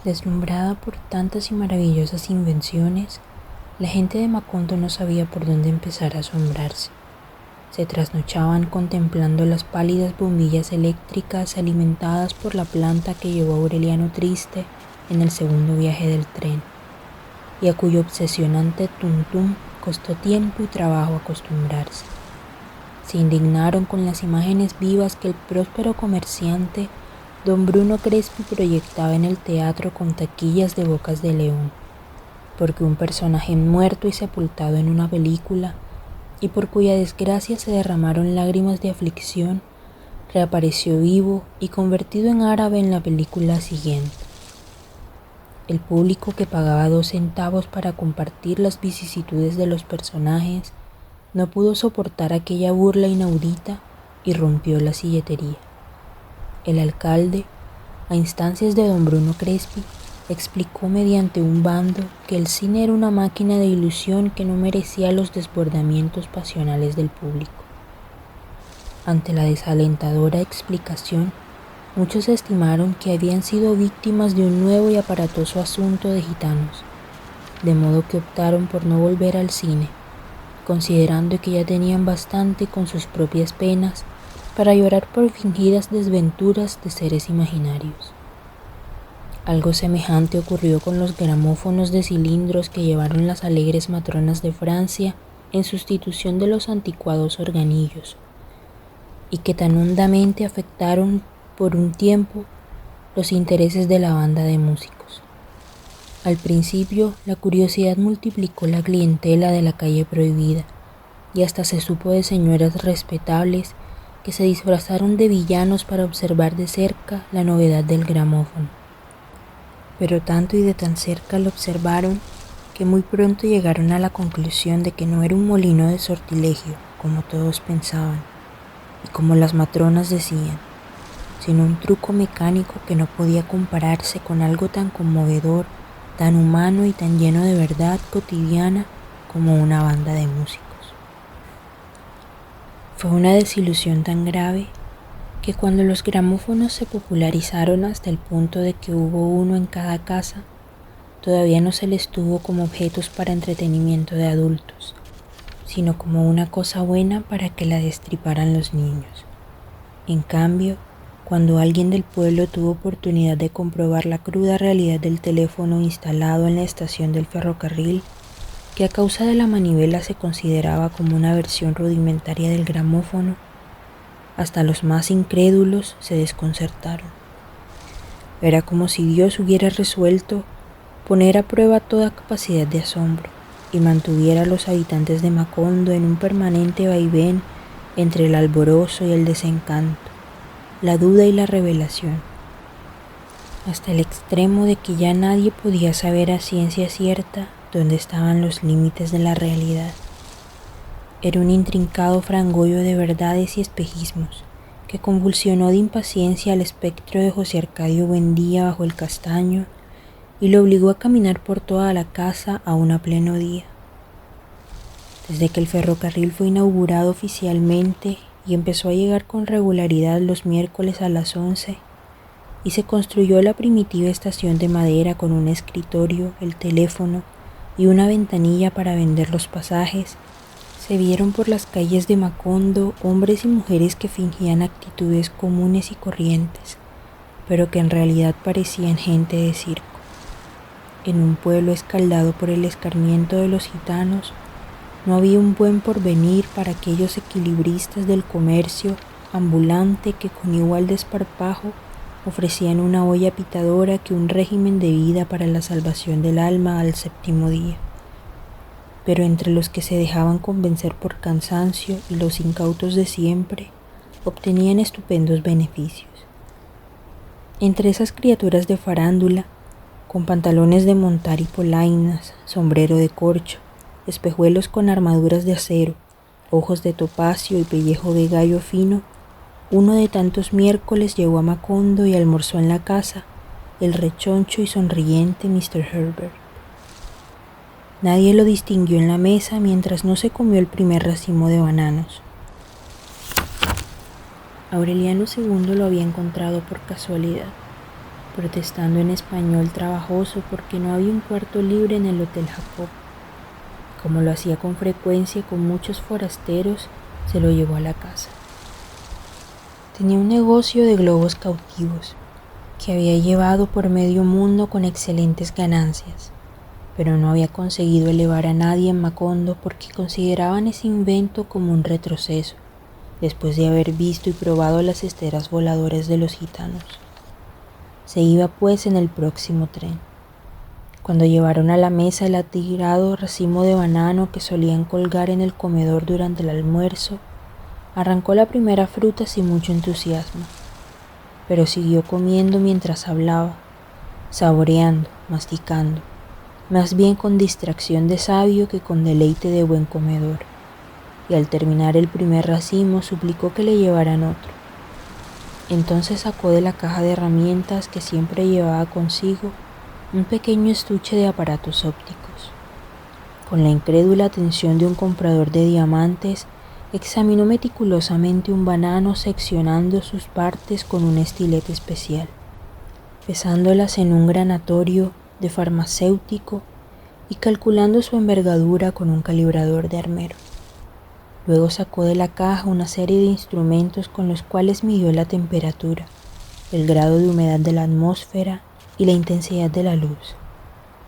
Deslumbrada por tantas y maravillosas invenciones, la gente de Macondo no sabía por dónde empezar a asombrarse. Se trasnochaban contemplando las pálidas bombillas eléctricas alimentadas por la planta que llevó a Aureliano triste en el segundo viaje del tren, y a cuyo obsesionante tum-tum costó tiempo y trabajo acostumbrarse. Se indignaron con las imágenes vivas que el próspero comerciante don Bruno Crespi proyectaba en el teatro con taquillas de bocas de león, porque un personaje muerto y sepultado en una película, y por cuya desgracia se derramaron lágrimas de aflicción, reapareció vivo y convertido en árabe en la película siguiente. El público, que pagaba 2 centavos para compartir las vicisitudes de los personajes, no pudo soportar aquella burla inaudita y rompió la silletería. El alcalde, a instancias de don Bruno Crespi, explicó mediante un bando que el cine era una máquina de ilusión que no merecía los desbordamientos pasionales del público. Ante la desalentadora explicación, muchos estimaron que habían sido víctimas de un nuevo y aparatoso asunto de gitanos, de modo que optaron por no volver al cine, considerando que ya tenían bastante con sus propias penas para llorar por fingidas desventuras de seres imaginarios. Algo semejante ocurrió con los gramófonos de cilindros que llevaron las alegres matronas de Francia en sustitución de los anticuados organillos, y que tan hondamente afectaron por un tiempo los intereses de la banda de músicos. Al principio, la curiosidad multiplicó la clientela de la calle prohibida, y hasta se supo de señoras respetables que se disfrazaron de villanos para observar de cerca la novedad del gramófono. Pero tanto y de tan cerca lo observaron que muy pronto llegaron a la conclusión de que no era un molino de sortilegio, como todos pensaban, y como las matronas decían, sino un truco mecánico que no podía compararse con algo tan conmovedor, tan humano y tan lleno de verdad cotidiana como una banda de músicos. Fue una desilusión tan grave que cuando los gramófonos se popularizaron hasta el punto de que hubo uno en cada casa, todavía no se les tuvo como objetos para entretenimiento de adultos, sino como una cosa buena para que la destriparan los niños. En cambio, cuando alguien del pueblo tuvo oportunidad de comprobar la cruda realidad del teléfono instalado en la estación del ferrocarril, que a causa de la manivela se consideraba como una versión rudimentaria del gramófono, hasta los más incrédulos se desconcertaron. Era como si Dios hubiera resuelto poner a prueba toda capacidad de asombro y mantuviera a los habitantes de Macondo en un permanente vaivén entre el alborozo y el desencanto, la duda y la revelación, hasta el extremo de que ya nadie podía saber a ciencia cierta dónde estaban los límites de la realidad. Era un intrincado frangollo de verdades y espejismos que convulsionó de impaciencia al espectro de José Arcadio Buendía bajo el castaño y lo obligó a caminar por toda la casa aún a pleno día. Desde que el ferrocarril fue inaugurado oficialmente y empezó a llegar con regularidad los miércoles a las 11, y se construyó la primitiva estación de madera con un escritorio, el teléfono y una ventanilla para vender los pasajes, se vieron por las calles de Macondo hombres y mujeres que fingían actitudes comunes y corrientes, pero que en realidad parecían gente de circo. En un pueblo escaldado por el escarmiento de los gitanos, no había un buen porvenir para aquellos equilibristas del comercio ambulante que con igual desparpajo ofrecían una olla pitadora que un régimen de vida para la salvación del alma al séptimo día. Pero entre los que se dejaban convencer por cansancio y los incautos de siempre, obtenían estupendos beneficios. Entre esas criaturas de farándula, con pantalones de montar y polainas, sombrero de corcho, espejuelos con armaduras de acero, ojos de topacio y pellejo de gallo fino, uno de tantos miércoles llegó a Macondo y almorzó en la casa el rechoncho y sonriente Mr. Herbert. Nadie lo distinguió en la mesa mientras no se comió el primer racimo de bananos. Aureliano II lo había encontrado por casualidad, protestando en español trabajoso porque no había un cuarto libre en el Hotel Jacob. Como lo hacía con frecuencia con muchos forasteros, se lo llevó a la casa. Tenía un negocio de globos cautivos que había llevado por medio mundo con excelentes ganancias, pero no había conseguido elevar a nadie en Macondo porque consideraban ese invento como un retroceso, después de haber visto y probado las esteras voladoras de los gitanos. Se iba pues en el próximo tren. Cuando llevaron a la mesa el atirado racimo de banano que solían colgar en el comedor durante el almuerzo, arrancó la primera fruta sin mucho entusiasmo, pero siguió comiendo mientras hablaba, saboreando, masticando, más bien con distracción de sabio que con deleite de buen comedor, y al terminar el primer racimo suplicó que le llevaran otro. Entonces sacó de la caja de herramientas que siempre llevaba consigo un pequeño estuche de aparatos ópticos. Con la incrédula atención de un comprador de diamantes, examinó meticulosamente un banano seccionando sus partes con un estilete especial, pesándolas en un granatorio de farmacéutico y calculando su envergadura con un calibrador de armero. Luego sacó de la caja una serie de instrumentos con los cuales midió la temperatura, el grado de humedad de la atmósfera y la intensidad de la luz.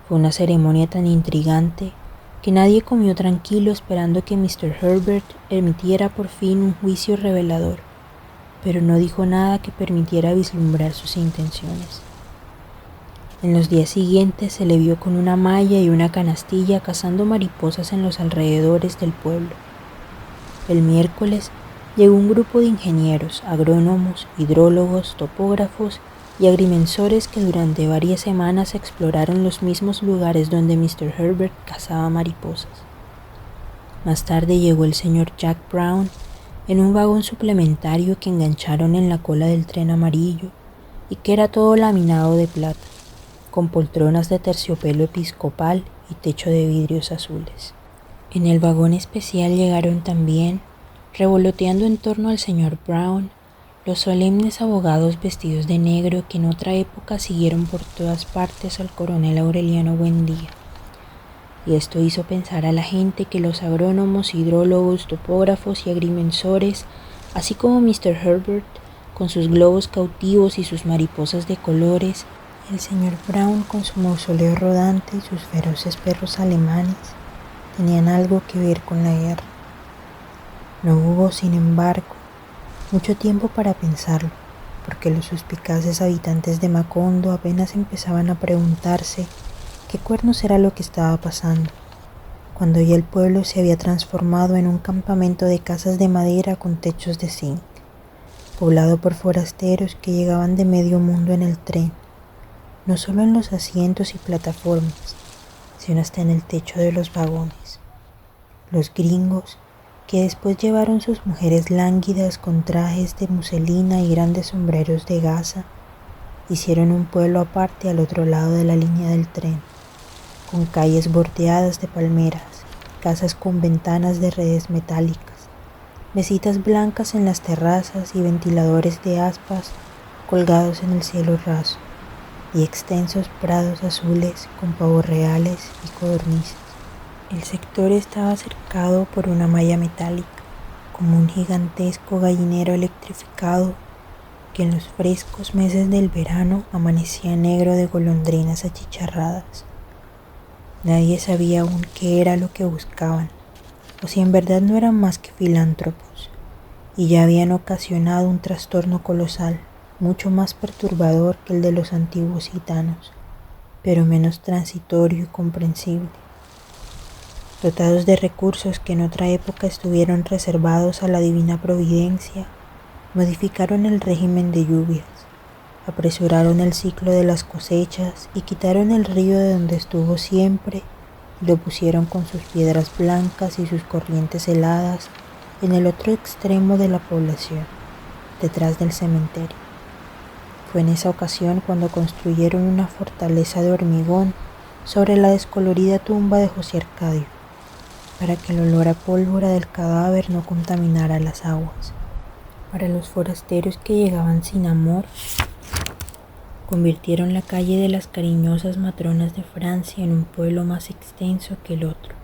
Fue una ceremonia tan intrigante que nadie comió tranquilo esperando que Mr. Herbert emitiera por fin un juicio revelador, pero no dijo nada que permitiera vislumbrar sus intenciones. En los días siguientes se le vio con una malla y una canastilla cazando mariposas en los alrededores del pueblo. El miércoles llegó un grupo de ingenieros, agrónomos, hidrólogos, topógrafos y agrimensores que durante varias semanas exploraron los mismos lugares donde Mr. Herbert cazaba mariposas. Más tarde llegó el señor Jack Brown en un vagón suplementario que engancharon en la cola del tren amarillo y que era todo laminado de plata, con poltronas de terciopelo episcopal y techo de vidrios azules. En el vagón especial llegaron también, revoloteando en torno al señor Brown, los solemnes abogados vestidos de negro que en otra época siguieron por todas partes al coronel Aureliano Buendía. Y esto hizo pensar a la gente que los agrónomos, hidrólogos, topógrafos y agrimensores, así como Mr. Herbert, con sus globos cautivos y sus mariposas de colores, el señor Brown con su mausoleo rodante y sus feroces perros alemanes, tenían algo que ver con la guerra. No hubo, sin embargo, mucho tiempo para pensarlo, porque los suspicaces habitantes de Macondo apenas empezaban a preguntarse qué cuernos era lo que estaba pasando, cuando ya el pueblo se había transformado en un campamento de casas de madera con techos de zinc, poblado por forasteros que llegaban de medio mundo en el tren, no solo en los asientos y plataformas, sino hasta en el techo de los vagones. Los gringos, que después llevaron sus mujeres lánguidas con trajes de muselina y grandes sombreros de gasa, hicieron un pueblo aparte al otro lado de la línea del tren, con calles bordeadas de palmeras, casas con ventanas de redes metálicas, mesitas blancas en las terrazas y ventiladores de aspas colgados en el cielo raso, y extensos prados azules con pavos reales y codornices. El sector estaba cercado por una malla metálica, como un gigantesco gallinero electrificado que en los frescos meses del verano amanecía negro de golondrinas achicharradas. Nadie sabía aún qué era lo que buscaban, o si en verdad no eran más que filántropos, y ya habían ocasionado un trastorno colosal, mucho más perturbador que el de los antiguos gitanos, pero menos transitorio y comprensible. Dotados de recursos que en otra época estuvieron reservados a la divina providencia, modificaron el régimen de lluvias, apresuraron el ciclo de las cosechas y quitaron el río de donde estuvo siempre y lo pusieron con sus piedras blancas y sus corrientes heladas en el otro extremo de la población, detrás del cementerio. Fue en esa ocasión cuando construyeron una fortaleza de hormigón sobre la descolorida tumba de José Arcadio, para que el olor a pólvora del cadáver no contaminara las aguas. Para los forasteros que llegaban sin amor, convirtieron la calle de las cariñosas matronas de Francia en un pueblo más extenso que el otro,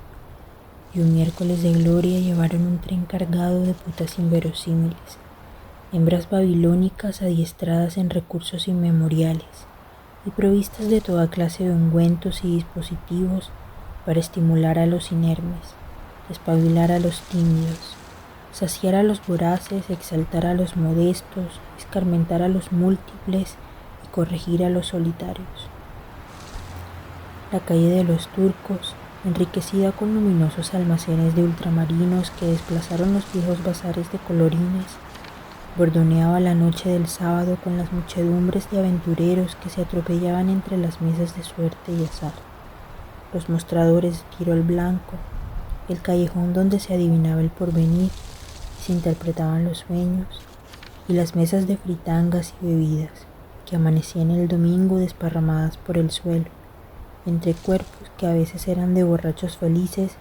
y un miércoles de gloria llevaron un tren cargado de putas inverosímiles, hembras babilónicas adiestradas en recursos inmemoriales y provistas de toda clase de ungüentos y dispositivos para estimular a los inermes, despabilar a los tímidos, saciar a los voraces, exaltar a los modestos, escarmentar a los múltiples y corregir a los solitarios. La calle de los turcos, enriquecida con luminosos almacenes de ultramarinos que desplazaron los viejos bazares de colorines, bordoneaba la noche del sábado con las muchedumbres de aventureros que se atropellaban entre las mesas de suerte y azar, los mostradores de tiro al blanco, el callejón donde se adivinaba el porvenir y se interpretaban los sueños, y las mesas de fritangas y bebidas que amanecían el domingo desparramadas por el suelo, entre cuerpos que a veces eran de borrachos felices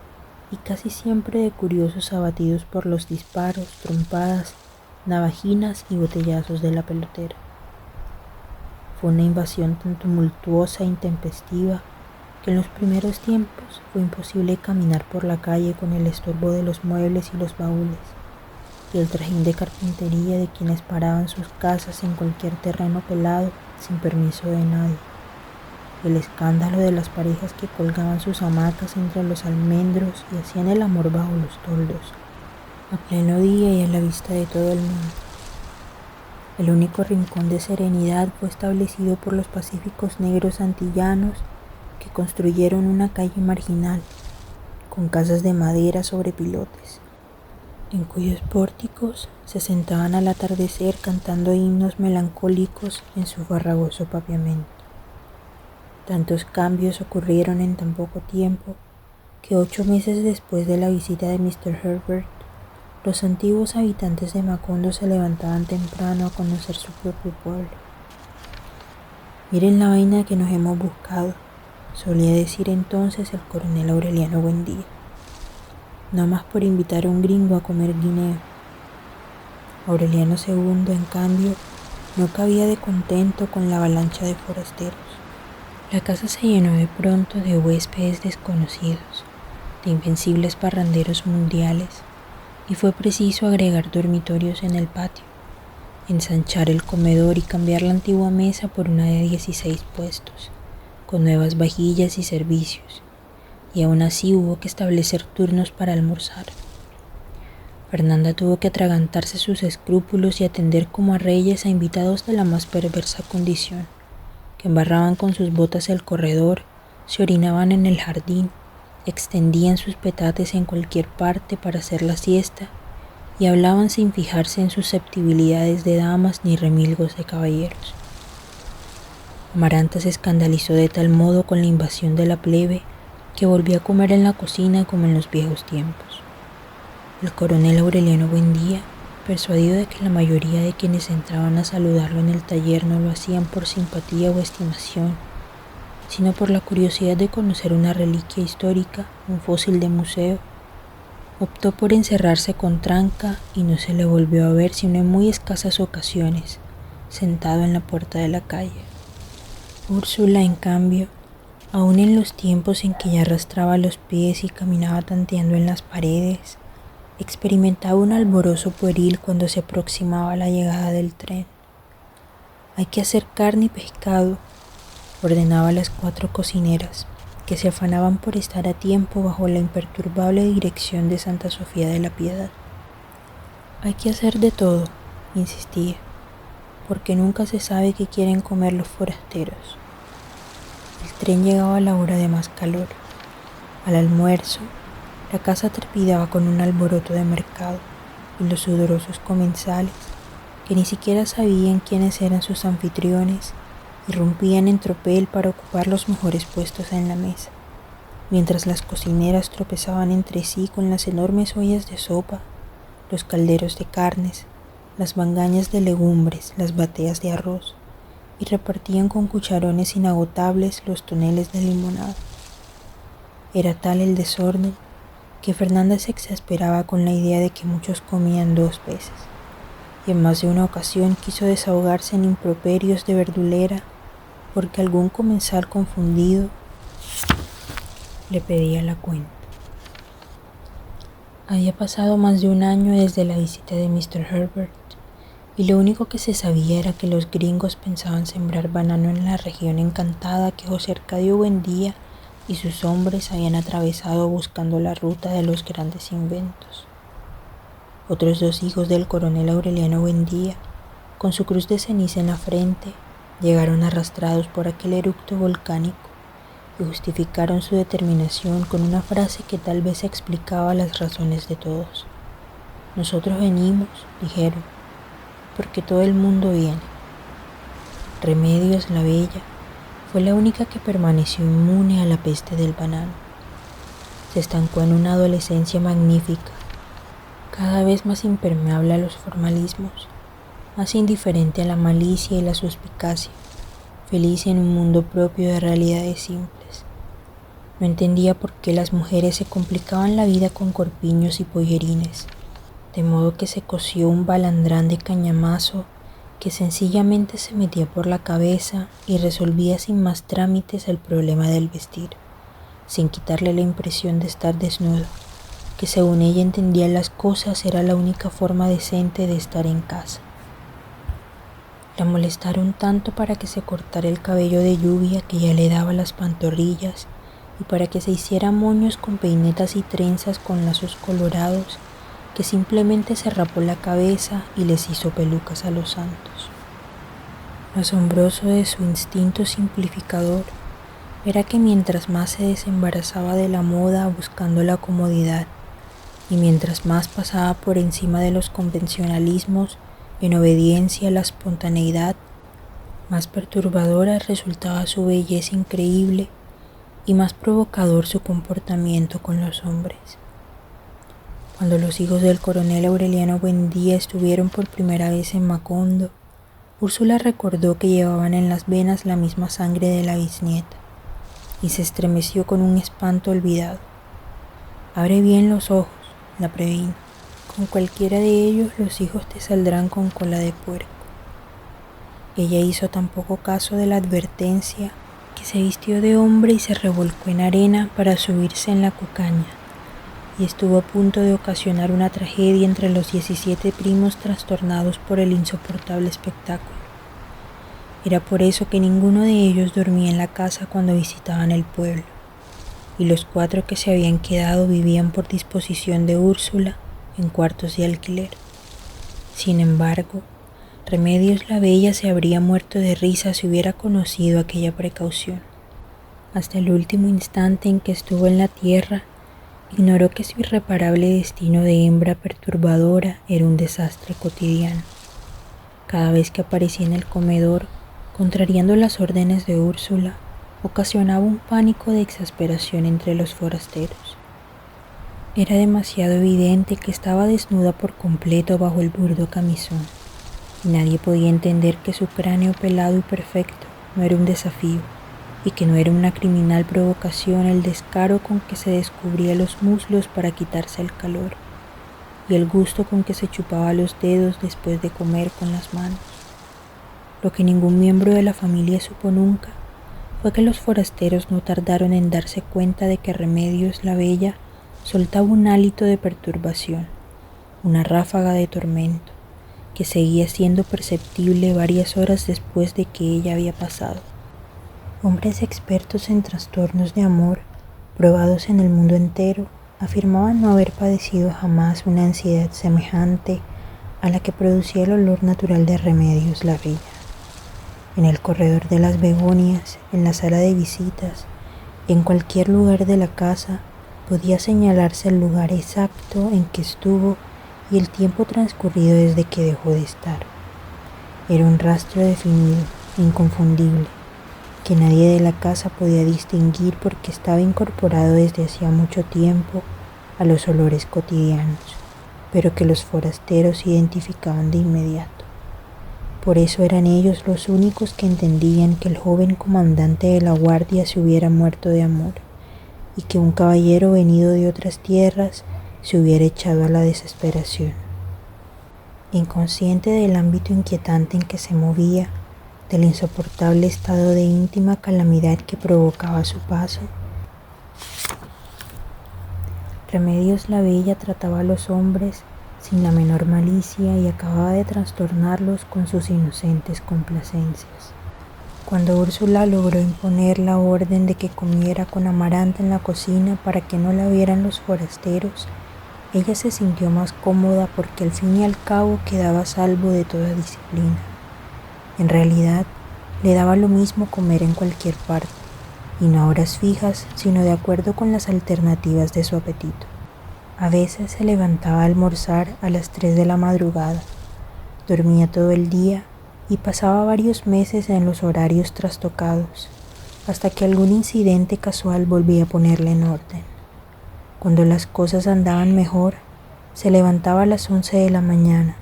y casi siempre de curiosos abatidos por los disparos, trompadas, navajinas y botellazos de la pelotera. Fue una invasión tan tumultuosa e intempestiva que en los primeros tiempos fue imposible caminar por la calle con el estorbo de los muebles y los baúles, y el trajín de carpintería de quienes paraban sus casas en cualquier terreno pelado sin permiso de nadie, el escándalo de las parejas que colgaban sus hamacas entre los almendros y hacían el amor bajo los toldos, a pleno día y a la vista de todo el mundo. El único rincón de serenidad fue establecido por los pacíficos negros antillanos que construyeron una calle marginal, con casas de madera sobre pilotes, en cuyos pórticos se sentaban al atardecer cantando himnos melancólicos en su farragoso paviamento. Tantos cambios ocurrieron en tan poco tiempo que 8 meses después de la visita de Mr. Herbert, los antiguos habitantes de Macondo se levantaban temprano a conocer su propio pueblo. Miren la vaina que nos hemos buscado, solía decir entonces el coronel Aureliano Buendía, no más por invitar a un gringo a comer guineo. Aureliano II, en cambio, no cabía de contento con la avalancha de forasteros. La casa se llenó de pronto de huéspedes desconocidos, de invencibles parranderos mundiales, y fue preciso agregar dormitorios en el patio, ensanchar el comedor y cambiar la antigua mesa por una de 16 puestos, con nuevas vajillas y servicios, y aún así hubo que establecer turnos para almorzar. Fernanda tuvo que atragantarse sus escrúpulos y atender como a reyes a invitados de la más perversa condición, que embarraban con sus botas el corredor, se orinaban en el jardín, extendían sus petates en cualquier parte para hacer la siesta y hablaban sin fijarse en susceptibilidades de damas ni remilgos de caballeros. Amaranta se escandalizó de tal modo con la invasión de la plebe que volvió a comer en la cocina como en los viejos tiempos. El coronel Aureliano Buendía, persuadido de que la mayoría de quienes entraban a saludarlo en el taller no lo hacían por simpatía o estimación, sino por la curiosidad de conocer una reliquia histórica, un fósil de museo, optó por encerrarse con tranca y no se le volvió a ver sino en muy escasas ocasiones, sentado en la puerta de la calle. Úrsula, en cambio, aun en los tiempos en que ya arrastraba los pies y caminaba tanteando en las paredes, experimentaba un alborozo pueril cuando se aproximaba la llegada del tren. Hay que hacer carne y pescado, ordenaba a las 4 cocineras, que se afanaban por estar a tiempo bajo la imperturbable dirección de Santa Sofía de la Piedad. Hay que hacer de todo, insistía, porque nunca se sabe qué quieren comer los forasteros. El tren llegaba a la hora de más calor. Al almuerzo, la casa trepidaba con un alboroto de mercado, y los sudorosos comensales, que ni siquiera sabían quiénes eran sus anfitriones, irrumpían en tropel para ocupar los mejores puestos en la mesa, mientras las cocineras tropezaban entre sí con las enormes ollas de sopa, los calderos de carnes, las mangañas de legumbres, las bateas de arroz, y repartían con cucharones inagotables los toneles de limonada. Era tal el desorden que Fernanda se exasperaba con la idea de que muchos comían 2 veces, y en más de una ocasión quiso desahogarse en improperios de verdulera porque algún comensal confundido le pedía la cuenta. Había pasado más de un año desde la visita de Mr. Herbert, y lo único que se sabía era que los gringos pensaban sembrar banano en la región encantada que José Arcadio Buendía y sus hombres habían atravesado buscando la ruta de los grandes inventos. Otros 2 hijos del coronel Aureliano Buendía, con su cruz de ceniza en la frente, llegaron arrastrados por aquel eructo volcánico y justificaron su determinación con una frase que tal vez explicaba las razones de todos. Nosotros venimos, dijeron, porque todo el mundo viene. Remedios la Bella fue la única que permaneció inmune a la peste del banano. Se estancó en una adolescencia magnífica, cada vez más impermeable a los formalismos, más indiferente a la malicia y la suspicacia, feliz en un mundo propio de realidades simples. No entendía por qué las mujeres se complicaban la vida con corpiños y pollerines, de modo que se cosió un balandrán de cañamazo que sencillamente se metía por la cabeza y resolvía sin más trámites el problema del vestir, sin quitarle la impresión de estar desnudo, que según ella entendía las cosas era la única forma decente de estar en casa. La molestaron tanto para que se cortara el cabello de lluvia que ya le daba las pantorrillas y para que se hiciera moños con peinetas y trenzas con lazos colorados, que simplemente se rapó la cabeza y les hizo pelucas a los santos. Lo asombroso de su instinto simplificador era que mientras más se desembarazaba de la moda buscando la comodidad y mientras más pasaba por encima de los convencionalismos en obediencia a la espontaneidad, más perturbadora resultaba su belleza increíble y más provocador su comportamiento con los hombres. Cuando los hijos del coronel Aureliano Buendía estuvieron por primera vez en Macondo, Úrsula recordó que llevaban en las venas la misma sangre de la bisnieta y se estremeció con un espanto olvidado. Abre bien los ojos, la previno. Con cualquiera de ellos los hijos te saldrán con cola de puerco. Ella hizo tan poco caso de la advertencia que se vistió de hombre y se revolcó en arena para subirse en la cucaña, y estuvo a punto de ocasionar una tragedia entre los 17 primos trastornados por el insoportable espectáculo. Era por eso que ninguno de ellos dormía en la casa cuando visitaban el pueblo, y los 4 que se habían quedado vivían por disposición de Úrsula en cuartos de alquiler. Sin embargo, Remedios la Bella se habría muerto de risa si hubiera conocido aquella precaución. Hasta el último instante en que estuvo en la tierra, ignoró que su irreparable destino de hembra perturbadora era un desastre cotidiano. Cada vez que aparecía en el comedor, contrariando las órdenes de Úrsula, ocasionaba un pánico de exasperación entre los forasteros. Era demasiado evidente que estaba desnuda por completo bajo el burdo camisón, y nadie podía entender que su cráneo pelado y perfecto no era un desafío, y que no era una criminal provocación el descaro con que se descubría los muslos para quitarse el calor, y el gusto con que se chupaba los dedos después de comer con las manos. Lo que ningún miembro de la familia supo nunca fue que los forasteros no tardaron en darse cuenta de que Remedios la Bella soltaba un hálito de perturbación, una ráfaga de tormento, que seguía siendo perceptible varias horas después de que ella había pasado. Hombres expertos en trastornos de amor, probados en el mundo entero, afirmaban no haber padecido jamás una ansiedad semejante a la que producía el olor natural de Remedios la Bella. En el corredor de las begonias, en la sala de visitas, en cualquier lugar de la casa, podía señalarse el lugar exacto en que estuvo y el tiempo transcurrido desde que dejó de estar. Era un rastro definido, inconfundible, que nadie de la casa podía distinguir porque estaba incorporado desde hacía mucho tiempo a los olores cotidianos. pero que los forasteros identificaban de inmediato. Por eso eran ellos los únicos que entendían que el joven comandante de la guardia se hubiera muerto de amor y que un caballero venido de otras tierras se hubiera echado a la desesperación. Inconsciente del ámbito inquietante en que se movía, del insoportable estado de íntima calamidad que provocaba su paso, Remedios la Bella trataba a los hombres sin la menor malicia y acababa de trastornarlos con sus inocentes complacencias. Cuando Úrsula logró imponer la orden de que comiera con Amaranta en la cocina para que no la vieran los forasteros, ella se sintió más cómoda porque al fin y al cabo quedaba a salvo de toda disciplina. En realidad, le daba lo mismo comer en cualquier parte, y no a horas fijas, sino de acuerdo con las alternativas de su apetito. A veces se levantaba a almorzar a las 3 de la madrugada, dormía todo el día y pasaba varios meses en los horarios trastocados, hasta que algún incidente casual volvía a ponerla en orden. Cuando las cosas andaban mejor, se levantaba a las 11 de la mañana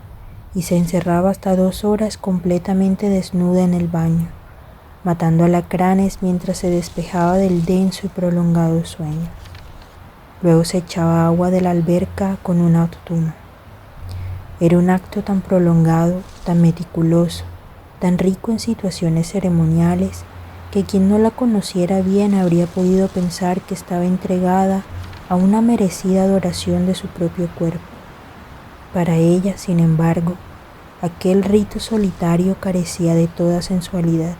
y se encerraba hasta 2 horas completamente desnuda en el baño, matando alacranes mientras se despejaba del denso y prolongado sueño. Luego se echaba agua de la alberca con una tuna. Era un acto tan prolongado, tan meticuloso, tan rico en situaciones ceremoniales, que quien no la conociera bien habría podido pensar que estaba entregada a una merecida adoración de su propio cuerpo. Para ella, sin embargo, aquel rito solitario carecía de toda sensualidad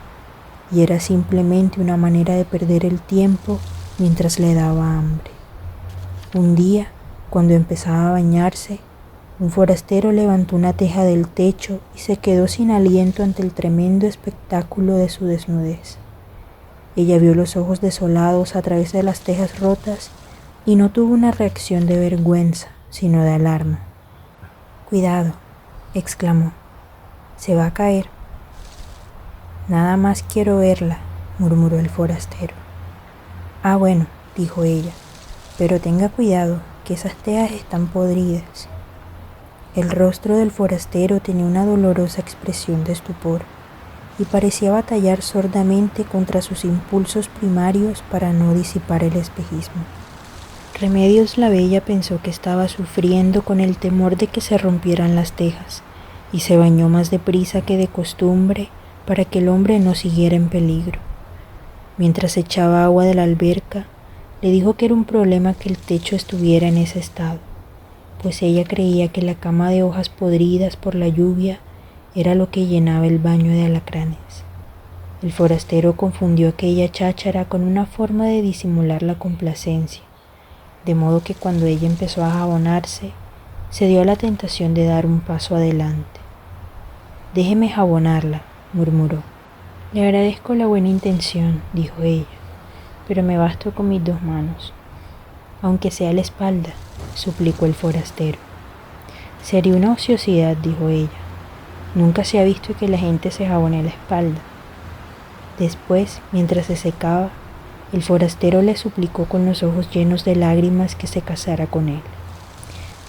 y era simplemente una manera de perder el tiempo mientras le daba hambre. Un día, cuando empezaba a bañarse, un forastero levantó una teja del techo y se quedó sin aliento ante el tremendo espectáculo de su desnudez. Ella vio los ojos desolados a través de las tejas rotas y no tuvo una reacción de vergüenza, sino de alarma. «Cuidado», exclamó, «se va a caer». «Nada más quiero verla», murmuró el forastero. «Ah, bueno», dijo ella, «pero tenga cuidado, que esas tejas están podridas». El rostro del forastero tenía una dolorosa expresión de estupor y parecía batallar sordamente contra sus impulsos primarios para no disipar el espejismo. Remedios la Bella pensó que estaba sufriendo con el temor de que se rompieran las tejas y se bañó más deprisa que de costumbre para que el hombre no siguiera en peligro. Mientras echaba agua de la alberca, le dijo que era un problema que el techo estuviera en ese estado, pues ella creía que la cama de hojas podridas por la lluvia era lo que llenaba el baño de alacranes. El forastero confundió aquella cháchara con una forma de disimular la complacencia, de modo que cuando ella empezó a jabonarse, se dio a la tentación de dar un paso adelante. «Déjeme jabonarla», murmuró. «Le agradezco la buena intención», dijo ella, «pero me basto con mis 2 manos». «Aunque sea la espalda», suplicó el forastero. «Sería una ociosidad», dijo ella. «Nunca se ha visto que la gente se jabone la espalda». Después, mientras se secaba, el forastero le suplicó con los ojos llenos de lágrimas que se casara con él.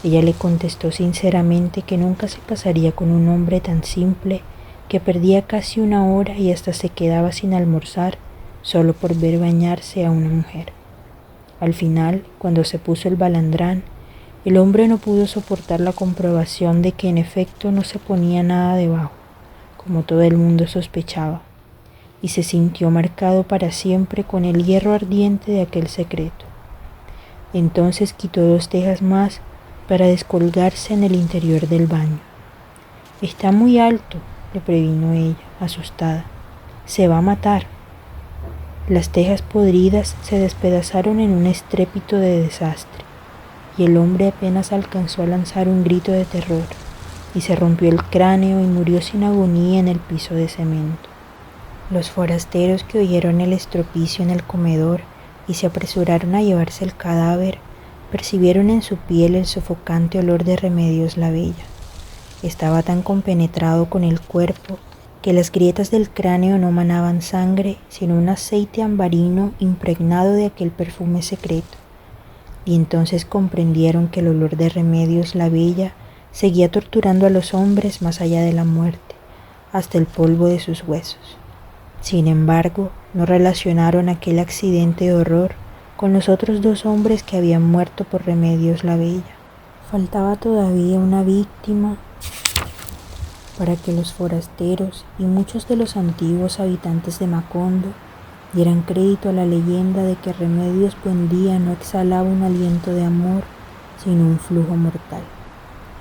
Ella le contestó sinceramente que nunca se casaría con un hombre tan simple que perdía casi 1 hora y hasta se quedaba sin almorzar solo por ver bañarse a una mujer. Al final, cuando se puso el balandrán, el hombre no pudo soportar la comprobación de que en efecto no se ponía nada debajo, como todo el mundo sospechaba, y se sintió marcado para siempre con el hierro ardiente de aquel secreto. Entonces quitó 2 tejas más para descolgarse en el interior del baño. «Está muy alto», le previno ella, asustada. «Se va a matar». Las tejas podridas se despedazaron en un estrépito de desastre, y el hombre apenas alcanzó a lanzar un grito de terror, y se rompió el cráneo y murió sin agonía en el piso de cemento. Los forasteros que oyeron el estropicio en el comedor y se apresuraron a llevarse el cadáver, percibieron en su piel el sofocante olor de Remedios la Bella. Estaba tan compenetrado con el cuerpo que las grietas del cráneo no manaban sangre, sino un aceite ambarino impregnado de aquel perfume secreto, y entonces comprendieron que el olor de Remedios la Bella seguía torturando a los hombres más allá de la muerte, hasta el polvo de sus huesos. Sin embargo, no relacionaron aquel accidente de horror con los otros 2 hombres que habían muerto por Remedios la Bella. Faltaba todavía una víctima para que los forasteros y muchos de los antiguos habitantes de Macondo dieran crédito a la leyenda de que Remedios Buendía no exhalaba un aliento de amor, sino un flujo mortal.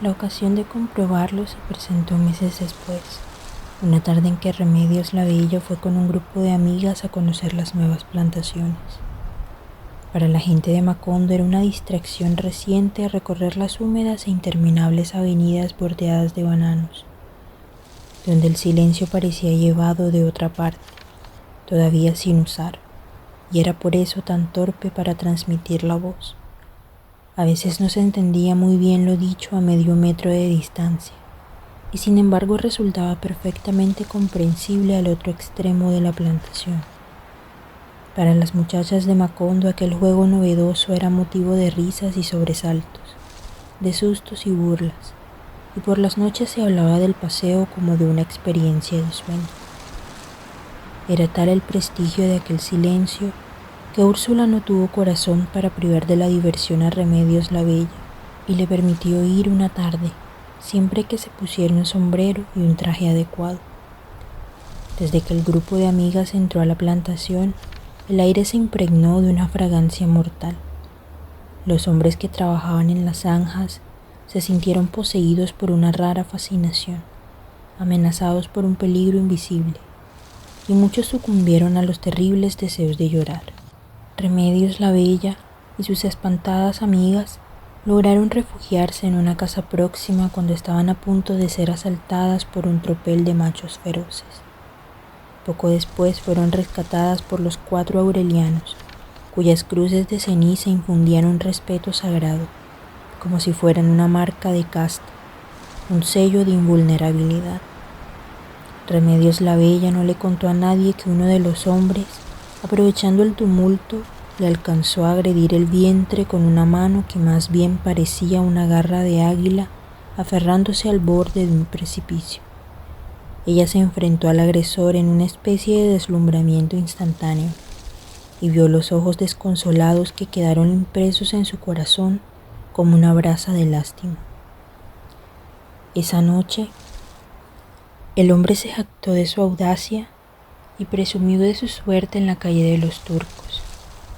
La ocasión de comprobarlo se presentó meses después, una tarde en que Remedios la Bella fue con un grupo de amigas a conocer las nuevas plantaciones. Para la gente de Macondo era una distracción reciente recorrer las húmedas e interminables avenidas bordeadas de bananos, donde el silencio parecía llevado de otra parte, todavía sin usar, y era por eso tan torpe para transmitir la voz. A veces no se entendía muy bien lo dicho a medio metro de distancia, y sin embargo resultaba perfectamente comprensible al otro extremo de la plantación. Para las muchachas de Macondo aquel juego novedoso era motivo de risas y sobresaltos, de sustos y burlas, y por las noches se hablaba del paseo como de una experiencia de sueño. Era tal el prestigio de aquel silencio que Úrsula no tuvo corazón para privar de la diversión a Remedios la Bella y le permitió ir una tarde, siempre que se pusiera un sombrero y un traje adecuado. Desde que el grupo de amigas entró a la plantación, el aire se impregnó de una fragancia mortal. Los hombres que trabajaban en las zanjas se sintieron poseídos por una rara fascinación, amenazados por un peligro invisible, y muchos sucumbieron a los terribles deseos de llorar. Remedios la Bella y sus espantadas amigas lograron refugiarse en una casa próxima cuando estaban a punto de ser asaltadas por un tropel de machos feroces. Poco después fueron rescatadas por los 4 aurelianos, cuyas cruces de ceniza infundían un respeto sagrado, como si fueran una marca de casta, un sello de invulnerabilidad. Remedios la Bella no le contó a nadie que uno de los hombres, aprovechando el tumulto, le alcanzó a agredir el vientre con una mano que más bien parecía una garra de águila aferrándose al borde de un precipicio. Ella se enfrentó al agresor en una especie de deslumbramiento instantáneo y vio los ojos desconsolados que quedaron impresos en su corazón como una brasa de lástima. Esa noche, el hombre se jactó de su audacia y presumió de su suerte en la calle de los Turcos,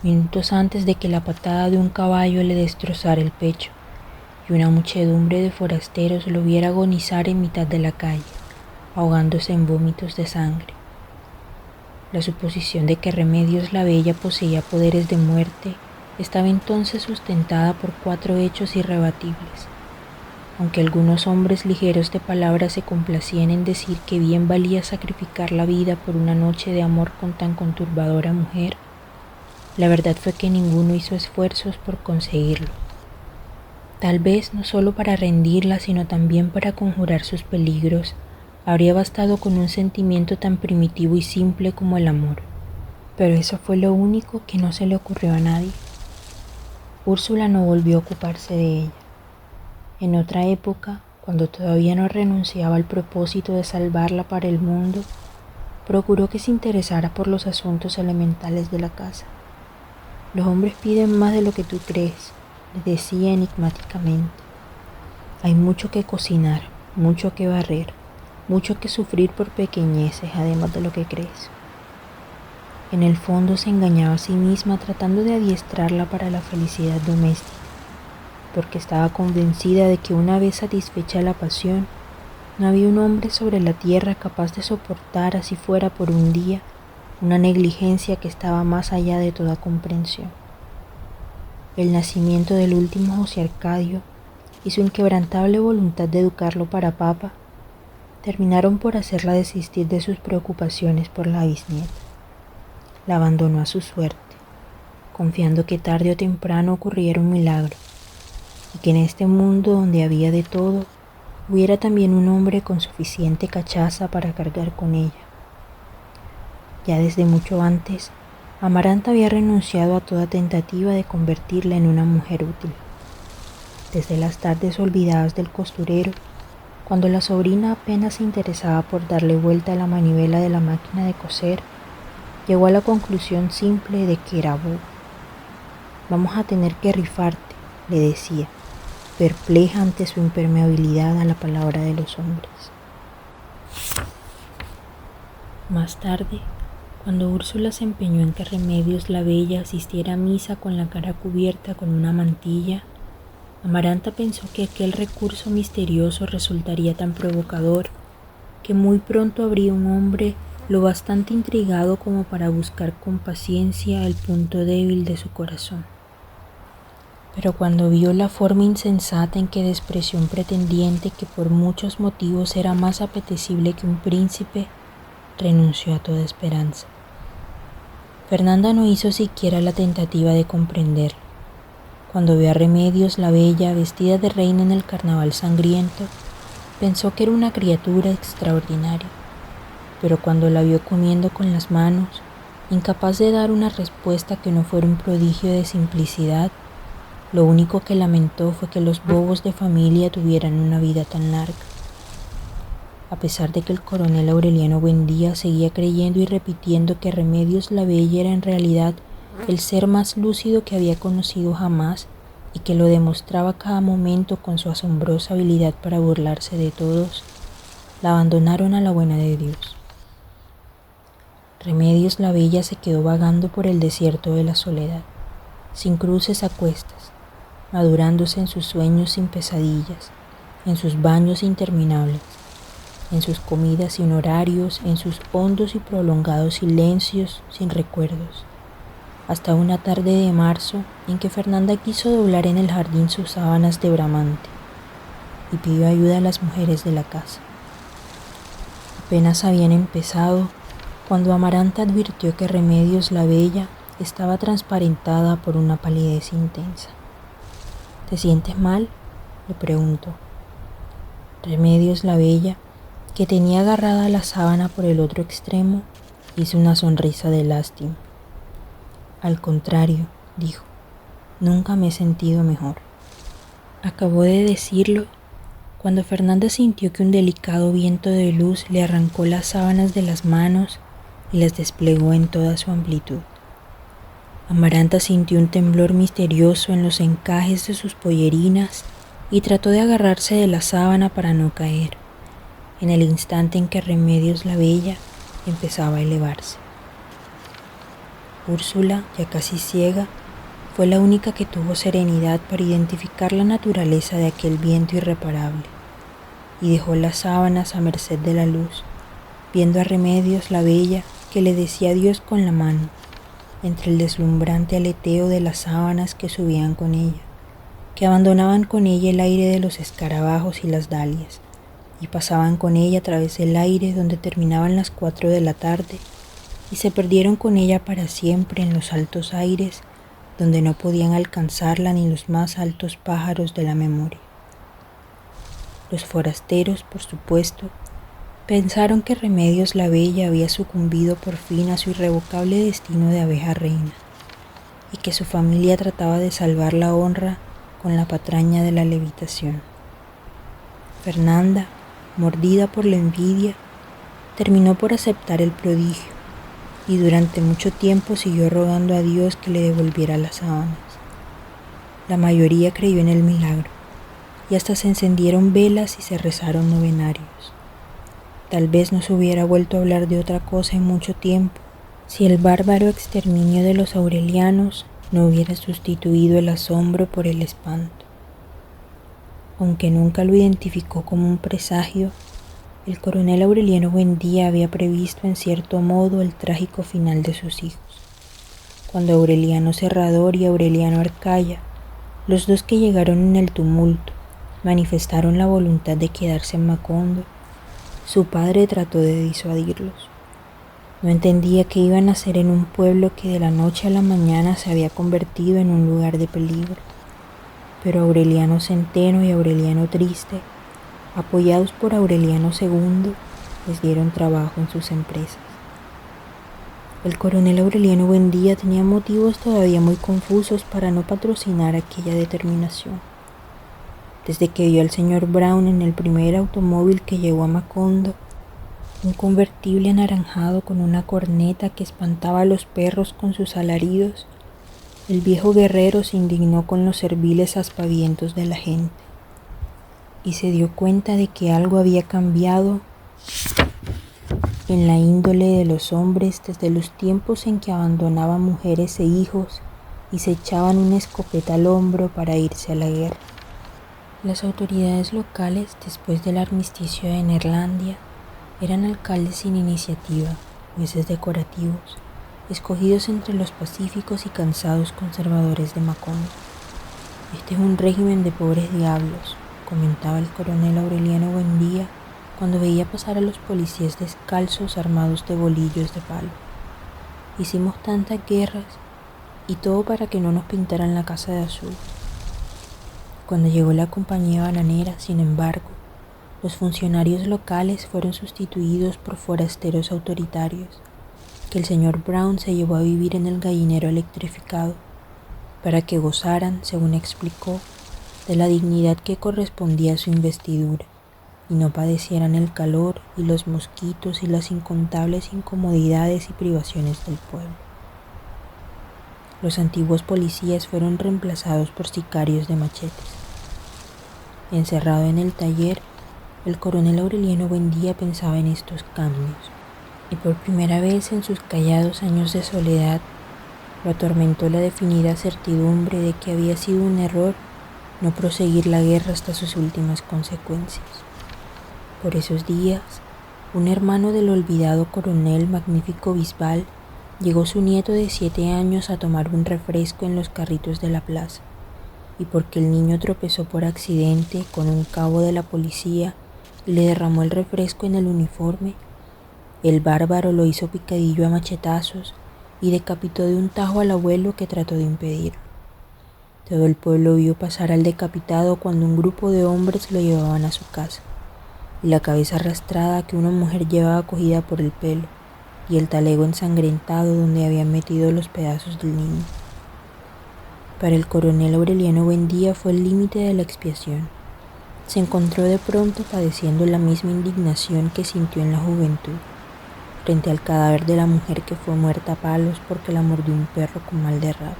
minutos antes de que la patada de un caballo le destrozara el pecho y una muchedumbre de forasteros lo viera agonizar en mitad de la calle, ahogándose en vómitos de sangre. La suposición de que Remedios la Bella poseía poderes de muerte estaba entonces sustentada por 4 hechos irrebatibles. Aunque algunos hombres ligeros de palabra se complacían en decir que bien valía sacrificar la vida por una noche de amor con tan conturbadora mujer, la verdad fue que ninguno hizo esfuerzos por conseguirlo. Tal vez no solo para rendirla, sino también para conjurar sus peligros, habría bastado con un sentimiento tan primitivo y simple como el amor, pero eso fue lo único que no se le ocurrió a nadie. Úrsula no volvió a ocuparse de ella. En otra época, cuando todavía no renunciaba al propósito de salvarla para el mundo, procuró que se interesara por los asuntos elementales de la casa. Los hombres piden más de lo que tú crees, le decía enigmáticamente. Hay mucho que cocinar, mucho que barrer, mucho que sufrir por pequeñeces, además de lo que crees. En el fondo se engañaba a sí misma tratando de adiestrarla para la felicidad doméstica, porque estaba convencida de que una vez satisfecha la pasión, no había un hombre sobre la tierra capaz de soportar, así fuera por un día, una negligencia que estaba más allá de toda comprensión. El nacimiento del último José Arcadio y su inquebrantable voluntad de educarlo para papa terminaron por hacerla desistir de sus preocupaciones por la bisnieta. La abandonó a su suerte, confiando que tarde o temprano ocurriera un milagro, y que en este mundo donde había de todo, hubiera también un hombre con suficiente cachaza para cargar con ella. Ya desde mucho antes, Amaranta había renunciado a toda tentativa de convertirla en una mujer útil. Desde las tardes olvidadas del costurero, cuando la sobrina apenas se interesaba por darle vuelta a la manivela de la máquina de coser, llegó a la conclusión simple de que era boba. «Vamos a tener que rifarte», le decía, perpleja ante su impermeabilidad a la palabra de los hombres. Más tarde, cuando Úrsula se empeñó en que Remedios la Bella asistiera a misa con la cara cubierta con una mantilla, Amaranta pensó que aquel recurso misterioso resultaría tan provocador que muy pronto habría un hombre lo bastante intrigado como para buscar con paciencia el punto débil de su corazón. Pero cuando vio la forma insensata en que despreció un pretendiente que por muchos motivos era más apetecible que un príncipe, renunció a toda esperanza. Fernanda no hizo siquiera la tentativa de comprenderlo. Cuando vio a Remedios la Bella vestida de reina en el carnaval sangriento, pensó que era una criatura extraordinaria, pero cuando la vio comiendo con las manos, incapaz de dar una respuesta que no fuera un prodigio de simplicidad, lo único que lamentó fue que los bobos de familia tuvieran una vida tan larga. A pesar de que el coronel Aureliano Buendía seguía creyendo y repitiendo que Remedios la Bella era en realidad el ser más lúcido que había conocido jamás y que lo demostraba cada momento con su asombrosa habilidad para burlarse de todos, la abandonaron a la buena de Dios. Remedios la Bella se quedó vagando por el desierto de la soledad, sin cruces a cuestas, madurándose en sus sueños sin pesadillas, en sus baños interminables, en sus comidas sin horarios, en sus hondos y prolongados silencios sin recuerdos, hasta una tarde de marzo en que Fernanda quiso doblar en el jardín sus sábanas de bramante y pidió ayuda a las mujeres de la casa. Apenas habían empezado cuando Amaranta advirtió que Remedios la Bella estaba transparentada por una palidez intensa. «¿Te sientes mal?», le preguntó. Remedios la Bella, que tenía agarrada la sábana por el otro extremo, hizo una sonrisa de lástima. «Al contrario», dijo, «nunca me he sentido mejor». Acabó de decirlo cuando Fernanda sintió que un delicado viento de luz le arrancó las sábanas de las manos y las desplegó en toda su amplitud. Amaranta sintió un temblor misterioso en los encajes de sus pollerinas y trató de agarrarse de la sábana para no caer, en el instante en que Remedios la Bella empezaba a elevarse. Úrsula, ya casi ciega, fue la única que tuvo serenidad para identificar la naturaleza de aquel viento irreparable, y dejó las sábanas a merced de la luz, viendo a Remedios la Bella que le decía adiós con la mano, entre el deslumbrante aleteo de las sábanas que subían con ella, que abandonaban con ella el aire de los escarabajos y las dalias, y pasaban con ella a través del aire donde terminaban las 4 de la tarde, y se perdieron con ella para siempre en los altos aires donde no podían alcanzarla ni los más altos pájaros de la memoria. Los forasteros, por supuesto, pensaron que Remedios la Bella había sucumbido por fin a su irrevocable destino de abeja reina, y que su familia trataba de salvar la honra con la patraña de la levitación. Fernanda, mordida por la envidia, terminó por aceptar el prodigio, y durante mucho tiempo siguió rogando a Dios que le devolviera las sábanas. La mayoría creyó en el milagro, y hasta se encendieron velas y se rezaron novenarios. Tal vez no se hubiera vuelto a hablar de otra cosa en mucho tiempo, si el bárbaro exterminio de los aurelianos no hubiera sustituido el asombro por el espanto. Aunque nunca lo identificó como un presagio, el coronel Aureliano Buendía había previsto en cierto modo el trágico final de sus hijos. Cuando Aureliano Serrador y Aureliano Arcaya, los dos que llegaron en el tumulto, manifestaron la voluntad de quedarse en Macondo, su padre trató de disuadirlos. No entendía qué iban a hacer en un pueblo que de la noche a la mañana se había convertido en un lugar de peligro. Pero Aureliano Centeno y Aureliano Triste, apoyados por Aureliano II, les dieron trabajo en sus empresas. El coronel Aureliano Buendía tenía motivos todavía muy confusos para no patrocinar aquella determinación. Desde que vio al señor Brown en el primer automóvil que llegó a Macondo, un convertible anaranjado con una corneta que espantaba a los perros con sus alaridos, el viejo guerrero se indignó con los serviles aspavientos de la gente y se dio cuenta de que algo había cambiado en la índole de los hombres desde los tiempos en que abandonaban mujeres e hijos y se echaban una escopeta al hombro para irse a la guerra. Las autoridades locales, después del armisticio de Neerlandia, eran alcaldes sin iniciativa, jueces decorativos, escogidos entre los pacíficos y cansados conservadores de Macondo. Este es un régimen de pobres diablos, comentaba el coronel Aureliano Buendía cuando veía pasar a los policías descalzos armados de bolillos de palo. Hicimos tantas guerras y todo para que no nos pintaran la casa de azul. Cuando llegó la compañía bananera, sin embargo, los funcionarios locales fueron sustituidos por forasteros autoritarios, que el señor Brown se llevó a vivir en el gallinero electrificado, para que gozaran, según explicó, de la dignidad que correspondía a su investidura, y no padecieran el calor y los mosquitos y las incontables incomodidades y privaciones del pueblo. Los antiguos policías fueron reemplazados por sicarios de machetes. Encerrado en el taller, el coronel Aureliano Buendía pensaba en estos cambios, y por primera vez en sus callados años de soledad lo atormentó la definida certidumbre de que había sido un error no proseguir la guerra hasta sus últimas consecuencias. Por esos días, un hermano del olvidado coronel Magnífico Bisbal llegó su nieto de 7 años a tomar un refresco en los carritos de la plaza, y porque el niño tropezó por accidente con un cabo de la policía y le derramó el refresco en el uniforme, el bárbaro lo hizo picadillo a machetazos y decapitó de un tajo al abuelo que trató de impedirlo. Todo el pueblo vio pasar al decapitado cuando un grupo de hombres lo llevaban a su casa, y la cabeza arrastrada que una mujer llevaba cogida por el pelo, y el talego ensangrentado donde habían metido los pedazos del niño. Para el coronel Aureliano Buendía fue el límite de la expiación. Se encontró de pronto padeciendo la misma indignación que sintió en la juventud, frente al cadáver de la mujer que fue muerta a palos porque la mordió un perro con mal de rabia.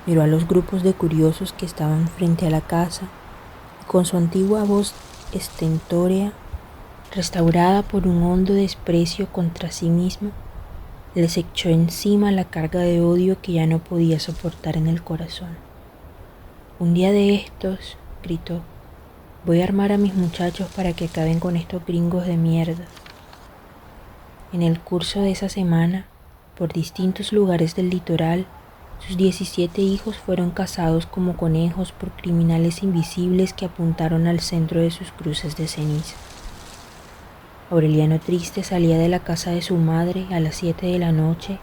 Miró a los grupos de curiosos que estaban frente a la casa y con su antigua voz estentórea, restaurada por un hondo desprecio contra sí mismo, les echó encima la carga de odio que ya no podía soportar en el corazón. Un día de estos, gritó, voy a armar a mis muchachos para que acaben con estos gringos de mierda. En el curso de esa semana, por distintos lugares del litoral, sus 17 hijos fueron cazados como conejos por criminales invisibles que apuntaron al centro de sus cruces de ceniza. Aureliano triste salía de la casa de su madre a las 7 de la noche,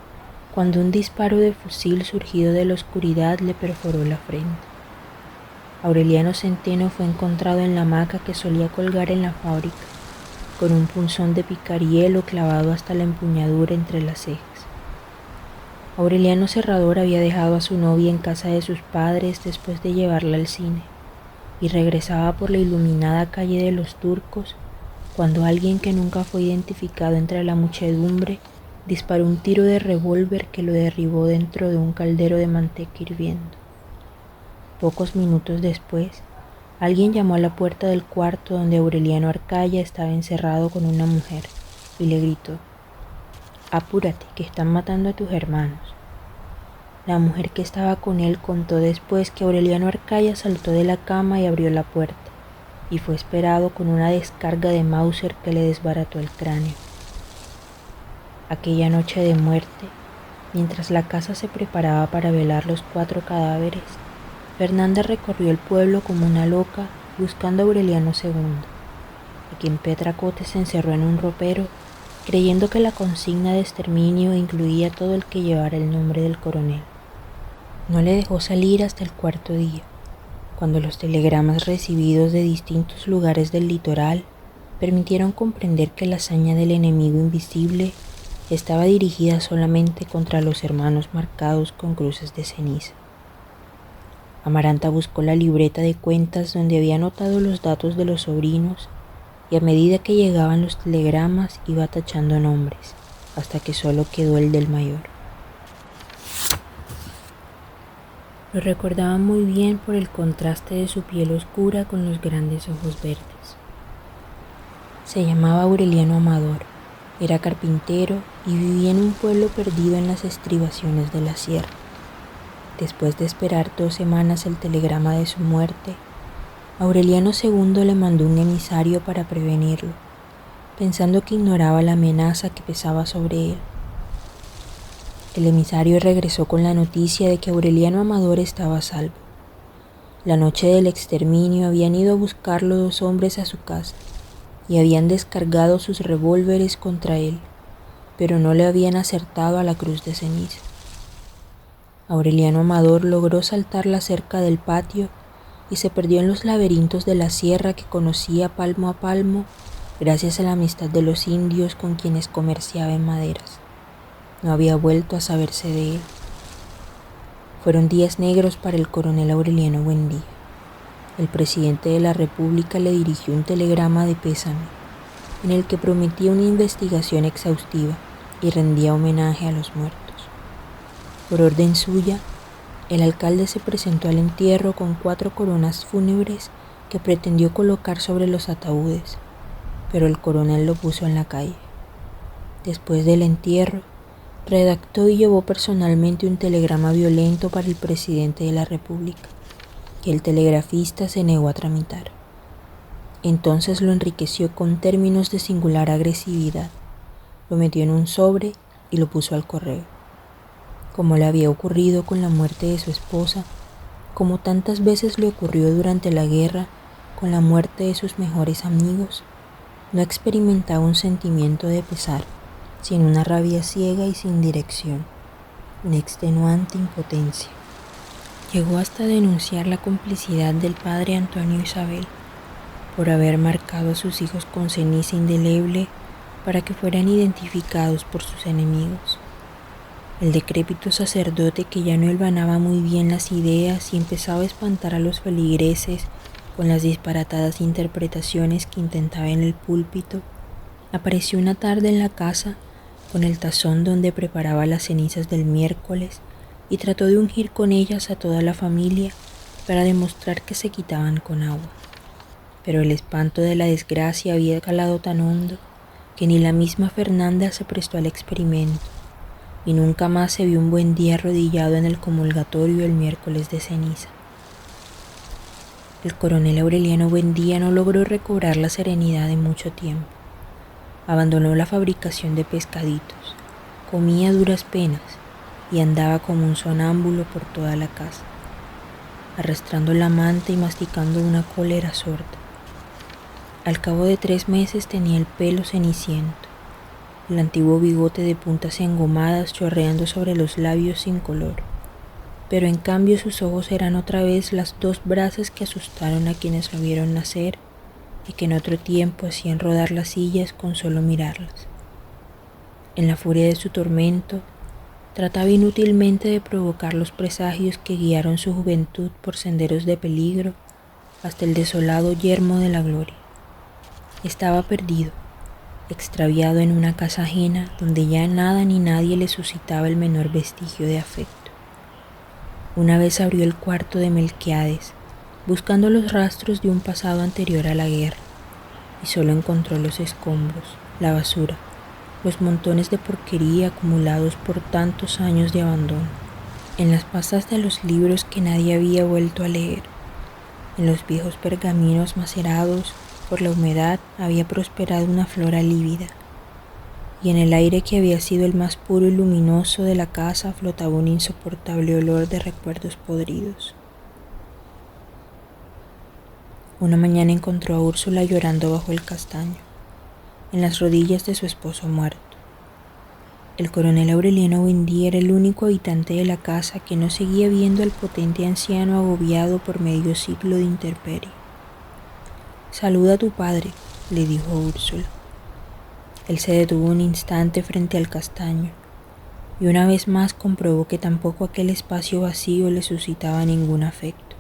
cuando un disparo de fusil surgido de la oscuridad le perforó la frente. Aureliano Centeno fue encontrado en la hamaca que solía colgar en la fábrica, con un punzón de picar hielo clavado hasta la empuñadura entre las cejas. Aureliano Serrador había dejado a su novia en casa de sus padres después de llevarla al cine, y regresaba por la iluminada calle de los Turcos cuando alguien que nunca fue identificado entre la muchedumbre disparó un tiro de revólver que lo derribó dentro de un caldero de manteca hirviendo. Pocos minutos después, alguien llamó a la puerta del cuarto donde Aureliano Arcaya estaba encerrado con una mujer y le gritó: «Apúrate, que están matando a tus hermanos». La mujer que estaba con él contó después que Aureliano Arcaya saltó de la cama y abrió la puerta, y fue esperado con una descarga de Mauser que le desbarató el cráneo. Aquella noche de muerte, mientras la casa se preparaba para velar los 4 cadáveres, Fernanda recorrió el pueblo como una loca buscando a Aureliano II, a quien Petra Cote se encerró en un ropero, creyendo que la consigna de exterminio incluía a todo el que llevara el nombre del coronel. No le dejó salir hasta el 4.º día, cuando los telegramas recibidos de distintos lugares del litoral permitieron comprender que la hazaña del enemigo invisible Estaba dirigida solamente contra los hermanos marcados con cruces de ceniza. Amaranta buscó la libreta de cuentas donde había anotado los datos de los sobrinos y a medida que llegaban los telegramas iba tachando nombres, hasta que solo quedó el del mayor. Lo recordaba muy bien por el contraste de su piel oscura con los grandes ojos verdes. Se llamaba Aureliano Amador, era carpintero y vivía en un pueblo perdido en las estribaciones de la sierra. Después de esperar 2 semanas el telegrama de su muerte, Aureliano II le mandó un emisario para prevenirlo, pensando que ignoraba la amenaza que pesaba sobre él. El emisario regresó con la noticia de que Aureliano Amador estaba a salvo. La noche del exterminio habían ido a buscarlo 2 hombres a su casa y habían descargado sus revólveres contra él, pero no le habían acertado a la cruz de ceniza. Aureliano Amador logró saltar la cerca del patio y se perdió en los laberintos de la sierra que conocía palmo a palmo gracias a la amistad de los indios con quienes comerciaba en maderas. No había vuelto a saberse de él. Fueron días negros para el coronel Aureliano Buendía. El presidente de la República le dirigió un telegrama de pésame, en el que prometía una investigación exhaustiva y rendía homenaje a los muertos. Por orden suya, el alcalde se presentó al entierro con 4 coronas fúnebres que pretendió colocar sobre los ataúdes, pero el coronel lo puso en la calle. Después del entierro, redactó y llevó personalmente un telegrama violento para el presidente de la República, que el telegrafista se negó a tramitar. Entonces lo enriqueció con términos de singular agresividad, lo metió en un sobre y lo puso al correo. Como le había ocurrido con la muerte de su esposa, como tantas veces le ocurrió durante la guerra con la muerte de sus mejores amigos, no experimentaba un sentimiento de pesar, sino una rabia ciega y sin dirección, una extenuante impotencia. Llegó hasta denunciar la complicidad del padre Antonio Isabel por haber marcado a sus hijos con ceniza indeleble para que fueran identificados por sus enemigos. El decrépito sacerdote, que ya no hilvanaba muy bien las ideas y empezaba a espantar a los feligreses con las disparatadas interpretaciones que intentaba en el púlpito, apareció una tarde en la casa con el tazón donde preparaba las cenizas del miércoles y trató de ungir con ellas a toda la familia para demostrar que se quitaban con agua. Pero el espanto de la desgracia había calado tan hondo que ni la misma Fernanda se prestó al experimento, y nunca más se vio un buen día arrodillado en el comulgatorio el miércoles de ceniza. El coronel Aureliano Buendía no logró recobrar la serenidad de mucho tiempo. Abandonó la fabricación de pescaditos, comía a duras penas y andaba como un sonámbulo por toda la casa, arrastrando la manta y masticando una cólera sorda. Al cabo de 3 meses tenía el pelo ceniciento, el antiguo bigote de puntas engomadas chorreando sobre los labios sin color, pero en cambio sus ojos eran otra vez las 2 brasas que asustaron a quienes lo vieron nacer y que en otro tiempo hacían rodar las sillas con solo mirarlas. En la furia de su tormento, trataba inútilmente de provocar los presagios que guiaron su juventud por senderos de peligro hasta el desolado yermo de la gloria. Estaba perdido, extraviado en una casa ajena donde ya nada ni nadie le suscitaba el menor vestigio de afecto. Una vez abrió el cuarto de Melquiades, buscando los rastros de un pasado anterior a la guerra, y solo encontró los escombros, la basura, los montones de porquería acumulados por tantos años de abandono, en las pastas de los libros que nadie había vuelto a leer, en los viejos pergaminos macerados por la humedad había prosperado una flora lívida, y en el aire que había sido el más puro y luminoso de la casa flotaba un insoportable olor de recuerdos podridos. Una mañana encontró a Úrsula llorando bajo el castaño, en las rodillas de su esposo muerto. El coronel Aureliano Buendía era el único habitante de la casa que no seguía viendo al potente anciano agobiado por medio siglo de intemperie. «Saluda a tu padre», le dijo Úrsula. Él se detuvo un instante frente al castaño y una vez más comprobó que tampoco aquel espacio vacío le suscitaba ningún afecto.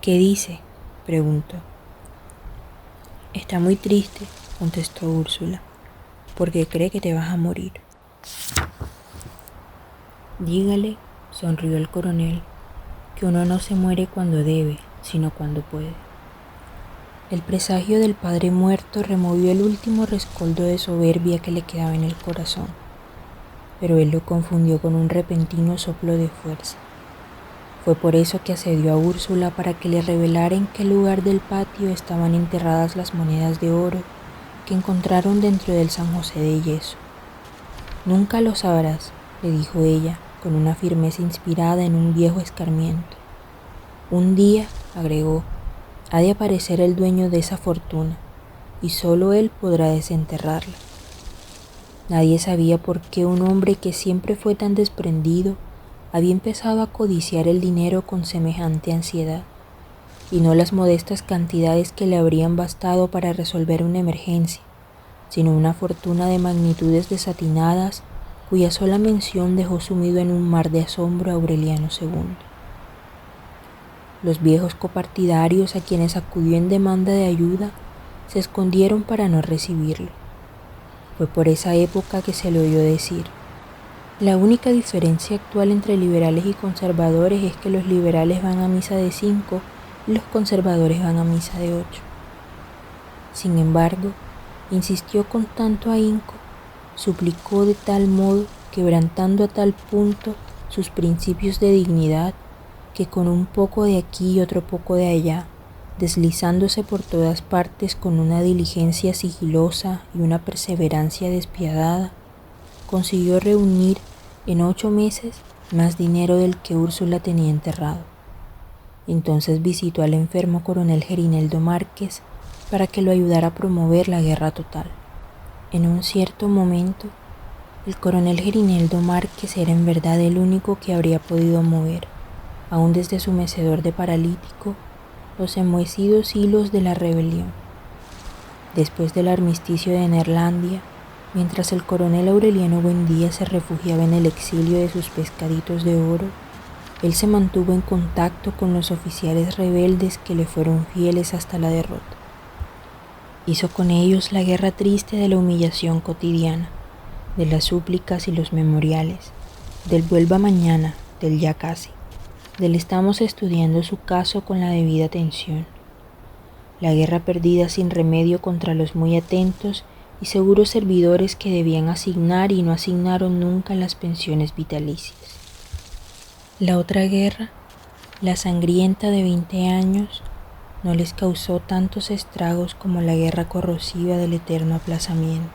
«¿Qué dice?», preguntó. «Está muy triste», contestó Úrsula, «porque cree que te vas a morir». «Dígale», sonrió el coronel, «que uno no se muere cuando debe, sino cuando puede». El presagio del padre muerto removió el último rescoldo de soberbia que le quedaba en el corazón, pero él lo confundió con un repentino soplo de fuerza. Fue por eso que asedió a Úrsula para que le revelara en qué lugar del patio estaban enterradas las monedas de oro que encontraron dentro del San José de yeso. «Nunca lo sabrás», le dijo ella, con una firmeza inspirada en un viejo escarmiento. «Un día», agregó, «ha de aparecer el dueño de esa fortuna, y solo él podrá desenterrarla». Nadie sabía por qué un hombre que siempre fue tan desprendido había empezado a codiciar el dinero con semejante ansiedad, y no las modestas cantidades que le habrían bastado para resolver una emergencia, sino una fortuna de magnitudes desatinadas cuya sola mención dejó sumido en un mar de asombro a Aureliano II. Los viejos copartidarios a quienes acudió en demanda de ayuda se escondieron para no recibirlo. Fue por esa época que se le oyó decir: «La única diferencia actual entre liberales y conservadores es que los liberales van a misa de 5 y los conservadores van a misa de 8. Sin embargo, insistió con tanto ahínco, suplicó de tal modo, quebrantando a tal punto sus principios de dignidad, que con un poco de aquí y otro poco de allá, deslizándose por todas partes con una diligencia sigilosa y una perseverancia despiadada, consiguió reunir en 8 meses más dinero del que Úrsula tenía enterrado. Entonces visitó al enfermo coronel Gerineldo Márquez para que lo ayudara a promover la guerra total. En un cierto momento, el coronel Gerineldo Márquez era en verdad el único que habría podido mover, aún desde su mecedor de paralítico, los enmohecidos hilos de la rebelión. Después del armisticio de Neerlandia, mientras el coronel Aureliano Buendía se refugiaba en el exilio de sus pescaditos de oro, él se mantuvo en contacto con los oficiales rebeldes que le fueron fieles hasta la derrota. Hizo con ellos la guerra triste de la humillación cotidiana, de las súplicas y los memoriales, del vuelva mañana, del ya casi, del estamos estudiando su caso con la debida atención. La guerra perdida sin remedio contra los muy atentos y seguros servidores que debían asignar y no asignaron nunca las pensiones vitalicias. La otra guerra, la sangrienta de 20 años, no les causó tantos estragos como la guerra corrosiva del eterno aplazamiento.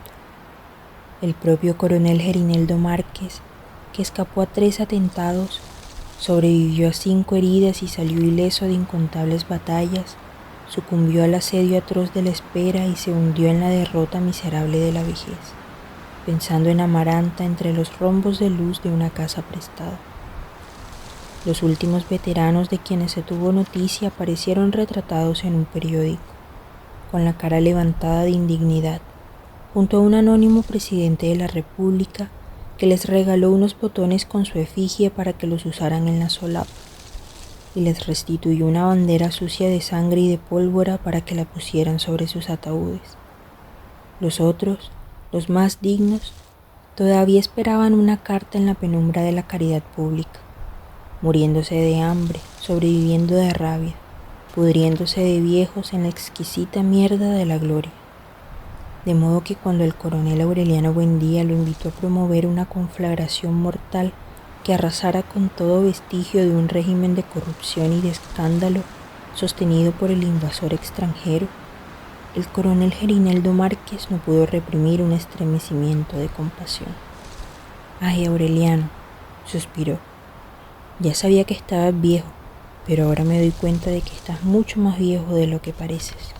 El propio coronel Gerineldo Márquez, que escapó a 3 atentados, sobrevivió a 5 heridas y salió ileso de incontables batallas, sucumbió al asedio atroz de la espera y se hundió en la derrota miserable de la vejez, pensando en Amaranta entre los rombos de luz de una casa prestada. Los últimos veteranos de quienes se tuvo noticia aparecieron retratados en un periódico, con la cara levantada de indignidad, junto a un anónimo presidente de la República que les regaló unos botones con su efigie para que los usaran en la solapa, y les restituyó una bandera sucia de sangre y de pólvora para que la pusieran sobre sus ataúdes. Los otros, los más dignos, todavía esperaban una carta en la penumbra de la caridad pública, muriéndose de hambre, sobreviviendo de rabia, pudriéndose de viejos en la exquisita mierda de la gloria. De modo que cuando el coronel Aureliano Buendía lo invitó a promover una conflagración mortal que arrasara con todo vestigio de un régimen de corrupción y de escándalo sostenido por el invasor extranjero, el coronel Gerineldo Márquez no pudo reprimir un estremecimiento de compasión. «Ay, Aureliano», suspiró, «ya sabía que estabas viejo, pero ahora me doy cuenta de que estás mucho más viejo de lo que pareces».